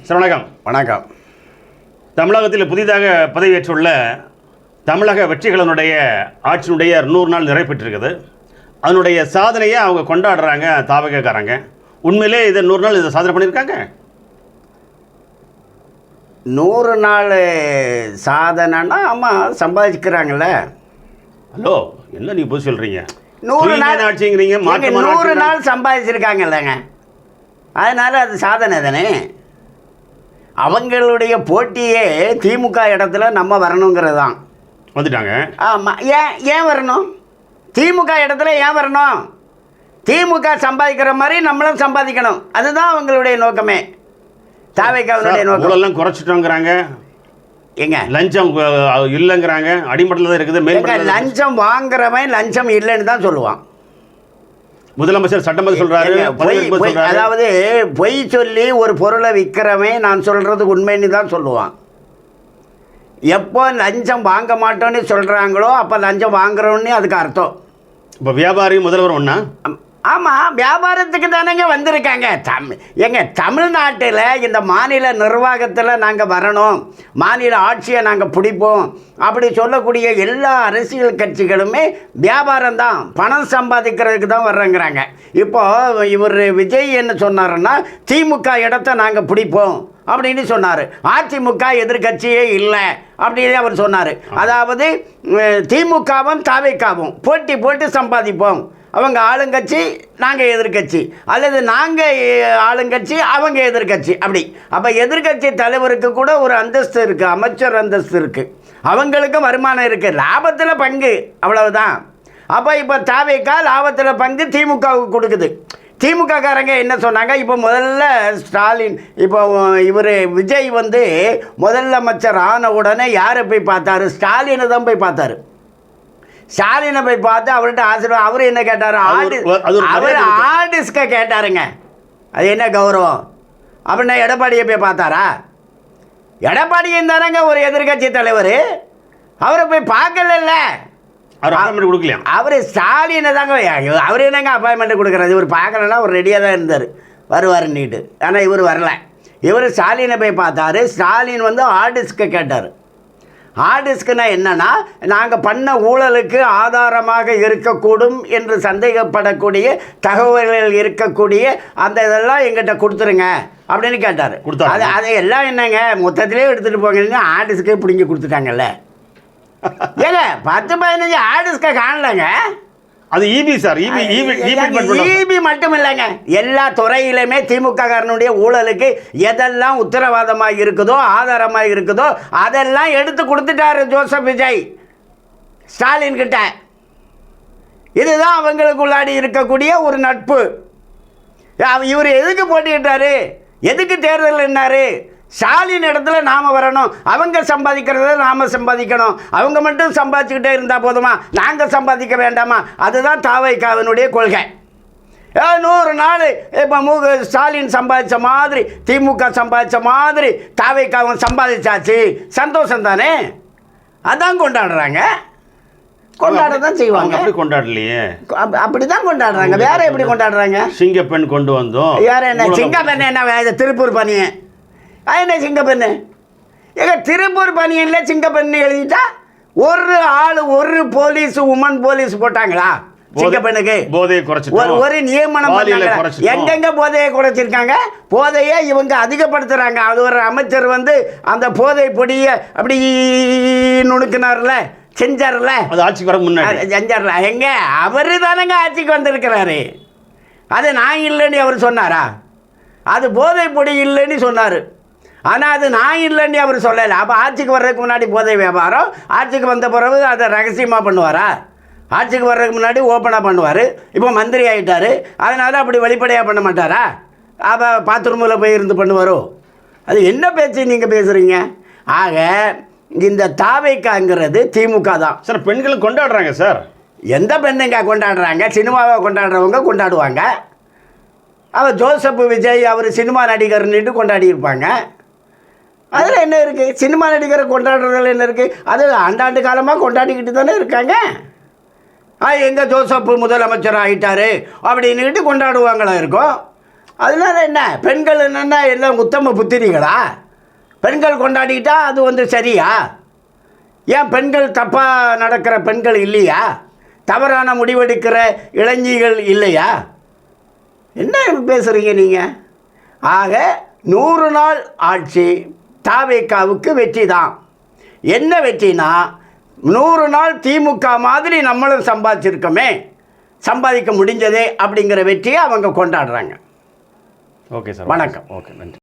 Sir வணக்கம். வணக்கம். தமிழகத்தில் புதிதாக பதவியேற்றுள்ள தமிழக வெற்றிகளனுடைய ஆட்சியினுடைய 100 நாள் நிறைவேற்றிருக்குது. அதனுடைய சாதனையை அவங்க கொண்டாடுறாங்க தாவகக்காரங்க. உண்மையிலே இதை 100 நாள் இதை சாதனை பண்ணியிருக்காங்க. 100 நாள் சாதனைன்னா ஆமாம் சம்பாதிக்கிறாங்கல்ல. ஹலோ, என்ன நீங்கள் போய் சொல்கிறீங்க? 100 நாள் ஆட்சிங்கிறீங்க, 100 நாள் சம்பாதிச்சிருக்காங்கல்லங்க, அதனால் அது சாதனை தானே. அவங்களுடைய போட்டியே திமுக இடத்துல நம்ம வரணுங்கிறது தான். வந்துட்டாங்க. ஆமாம். ஏன் வரணும்? திமுக இடத்துல ஏன் வரணும்? திமுக சம்பாதிக்கிற மாதிரி நம்மளும் சம்பாதிக்கணும். அதுதான் அவங்களுடைய நோக்கமே, தாவேக்காவுடைய நோக்கம். எல்லாம் குறைச்சிட்டோங்கிறாங்க. எங்க லஞ்சம் இல்லைங்கிறாங்க, அடிமட்டத்தில் தான் இருக்குது. லஞ்சம் வாங்குறவன் லஞ்சம் இல்லைன்னு தான் சொல்லுவான். முதலமைச்சர் சட்டமன்ற சொல்றாரு. அதாவது பொய் சொல்லி ஒரு பொருளை விற்கிறவன் நான் சொல்றது உண்மைன்னு தான் சொல்லுவான். எப்போ லஞ்சம் வாங்க மாட்டோன்னு சொல்றாங்களோ அப்போ லஞ்சம் வாங்குறோன்னு அதுக்கு அர்த்தம். இப்போ வியாபாரி முதல்வர் ஒன்றா? ஆமாம், வியாபாரத்துக்கு தானேங்க வந்திருக்காங்க. தமிழ்நாட்டில் இந்த மாநில நிர்வாகத்தில் நாங்கள் வரணும், மாநில ஆட்சியை நாங்கள் பிடிப்போம் அப்படி சொல்லக்கூடிய எல்லா அரசியல் கட்சிகளுமே வியாபாரம் தான், பணம் சம்பாதிக்கிறதுக்கு தான் வர்றேங்கிறாங்க. இப்போது இவர் விஜய் என்ன சொன்னாருன்னா, திமுக இடத்த நாங்கள் பிடிப்போம் அப்படின்னு சொன்னார். அதிமுக எதிர்கட்சியே இல்லை அப்படின்னு அவர் சொன்னார். அதாவது திமுகவும் தாவேக்காவும் போட்டி சம்பாதிப்போம், அவங்க ஆளுங்கட்சி நாங்கள் எதிர்கட்சி, அல்லது நாங்கள் ஆளுங்கட்சி அவங்க எதிர்கட்சி, அப்படி. அப்போ எதிர்கட்சி தலைவருக்கு கூட ஒரு அந்தஸ்து இருக்குது, அமைச்சர் அந்தஸ்து இருக்குது, அவங்களுக்கும் வருமானம் இருக்குது, லாபத்தில் பங்கு, அவ்வளவுதான். அப்போ இப்போ தாவேக்கா லாபத்தில் பங்கு திமுகவுக்கு கொடுக்குது. திமுககாரங்க என்ன சொன்னாங்க? இப்போ முதல்ல ஸ்டாலின், இப்போ இவர் விஜய் முதலமைச்சர் ஆன உடனே யாரை போய் பார்த்தாரு? ஸ்டாலினை தான் போய் பார்த்தாரு. ஸ்டாலினை போய் பார்த்து அவர்கிட்ட ஆசீர்வாதம். அவர் என்ன கேட்டார்? அவர் ஆர்டிஸ்க கேட்டாருங்க. அது என்ன கௌரவம் அப்படின்னா எடப்பாடியை போய் பார்த்தாரா? எடப்பாடியும் தானங்க ஒரு எதிர்கட்சி தலைவர், அவரை போய் பார்க்கல. அவர் ஸ்டாலினை தாங்க. அவர் என்னங்க அப்பாயின்மெண்ட் கொடுக்குறது? இவர் பார்க்கலன்னா அவர் ரெடியாக தான் இருந்தார், வருவாருன்னுட்டு. ஆனால் இவர் வரல. இவர் ஸ்டாலினை போய் பார்த்தாரு. ஸ்டாலின் ஆர்டிஸ்க கேட்டார். ஆர்டிஸ்க்குனா என்னன்னா, நாங்கள் பண்ண ஊழலுக்கு ஆதாரமாக இருக்கக்கூடும் என்று சந்தேகப்படக்கூடிய தகவல்கள் இருக்கக்கூடிய அந்த இதெல்லாம் எங்கிட்ட கொடுத்துருங்க அப்படின்னு கேட்டார். அதை எல்லாம் என்னங்க மொத்தத்திலே எடுத்துகிட்டு போங்க, ஆர்டிஸ்க்கே பிடிங்கி கொடுத்துட்டாங்கல்ல. ஏங்க 10-15 ஆர்டிஸ்க காணலங்க. அது இபி சார், இபி மட்டும் இல்லைங்க, எல்லா துறையிலுமே திமுக காரனுடைய ஊழலுக்கு எதெல்லாம் உத்தரவாதமாக இருக்குதோ ஆதாரமாக இருக்குதோ அதெல்லாம் எடுத்து கொடுத்துட்டாரு ஜோசப் விஜய் ஸ்டாலின் கிட்ட. இதுதான் அவங்களுக்குள்ளாடி இருக்கக்கூடிய ஒரு நட்பு. இவர் எதுக்கு போட்டிட்டாரு? எதுக்கு தேர்தல் என்னாரு? ஸ்டாலின் இடத்துல நாம் வரணும், அவங்க சம்பாதிக்கிறத நாம் சம்பாதிக்கணும், அவங்க மட்டும் சம்பாதிச்சுக்கிட்டே இருந்தால் போதுமா, நாங்கள் சம்பாதிக்க வேண்டாமா? அதுதான் தாவேக்காவினுடைய கொள்கை. 100 நாள் இப்போ ஸ்டாலின் சம்பாதிச்ச மாதிரி திமுக சம்பாதிச்ச மாதிரி தாவேக்காவும் சம்பாதிச்சாச்சு, சந்தோஷம் தானே, அதான் கொண்டாடுறாங்க. கொண்டாட தான் செய்வாங்க. அப்படி கொண்டாடலையே, அப்படிதான் கொண்டாடுறாங்க. வேற எப்படி கொண்டாடுறாங்க? சிங்கப்பெண் கொண்டு வந்தோம். வேற என்ன சிங்கப்பெண்? என்ன திருப்பூர் பணியன்? என்ன சிங்கப்பெண்ணு? எங்க திருப்பூர் பணியன்ல சிங்கப்பெண்ணு எழுதிட்டா ஒரு ஆள் ஒரு போலீஸ் உமன் போலீஸ் போட்டாங்களா சிங்கப்பெண்ணுக்கு? போதையை குறைச்சி ஒரு நியமனம் பண்ணாங்க. எங்கெங்க போதையை குறைச்சிருக்காங்க? போதையை இவங்க அதிகப்படுத்துறாங்க. அது ஒரு அமைச்சர் அந்த போதை பொடியை அப்படி நுணுக்கினார்ல, செஞ்சார்ல, அது ஆட்சிக்கு வர முன்னாடி செஞ்சார்ல. எங்க அவரு தானங்க ஆட்சிக்கு வந்திருக்கிறாரு. அது நான் இல்லைன்னு அவர் சொன்னாரா? அது போதை பொடி இல்லைன்னு சொன்னார். ஆனால் அது நான் இல்லைன்னு அவர் சொல்லலை. அப்போ ஆட்சிக்கு வர்றதுக்கு முன்னாடி போதை வியாபாரம், ஆட்சிக்கு வந்த பிறகு அதை ரகசியமாக பண்ணுவாரா? ஆட்சிக்கு வர்றதுக்கு முன்னாடி ஓப்பனாக பண்ணுவார். இப்போ மந்திரி ஆகிட்டார், அதனால் அப்படி வெளிப்படையாக பண்ண மாட்டாரா? அப்போ பாத்ரூமில் போய் இருந்து பண்ணுவாரோ? அது என்ன பேச்சு நீங்கள் பேசுகிறீங்க? ஆக இந்த தாவேக்காங்கிறது திமுக தான் சார். பெண்களை கொண்டாடுறாங்க சார். எந்த பெண்ணுங்க கொண்டாடுறாங்க? சினிமாவை கொண்டாடுறவங்க கொண்டாடுவாங்க. அவர் ஜோசப் விஜய் அவர் சினிமா நடிகர்னுட்டு கொண்டாடி இருப்பாங்க. அதில் என்ன இருக்குது? சினிமா நடிகரை கொண்டாடுறதுல என்ன இருக்குது? அது ஆண்டாண்டு காலமாக கொண்டாடிக்கிட்டு தானே இருக்காங்க. எங்கள் ஜோசப் முதலமைச்சர் ஆகிட்டாரு அப்படின்னுக்கிட்டு கொண்டாடுவாங்களா இருக்கும். அதனால என்ன, பெண்கள் என்னென்னா எல்லாம் உத்தம புத்திரிகளா? பெண்கள் கொண்டாடிக்கிட்டா அது வந்து சரியா? ஏன் பெண்கள் தப்பாக நடக்கிற பெண்கள் இல்லையா? தவறான முடிவெடுக்கிற இளைஞர்கள் இல்லையா? என்ன பேசுகிறீங்க நீங்கள்? ஆக 100 நாள் ஆட்சி தாவேக்காவுக்கு வெற்றி தான். என்ன வெற்றினா, 100 நாள் திமுக மாதிரி நம்மளும் சம்பாதிக்க முடிஞ்சதே அப்படிங்கிற வெற்றியை அவங்க கொண்டாடுறாங்க. Okay sir. வணக்கம். ஓகே, நன்றி.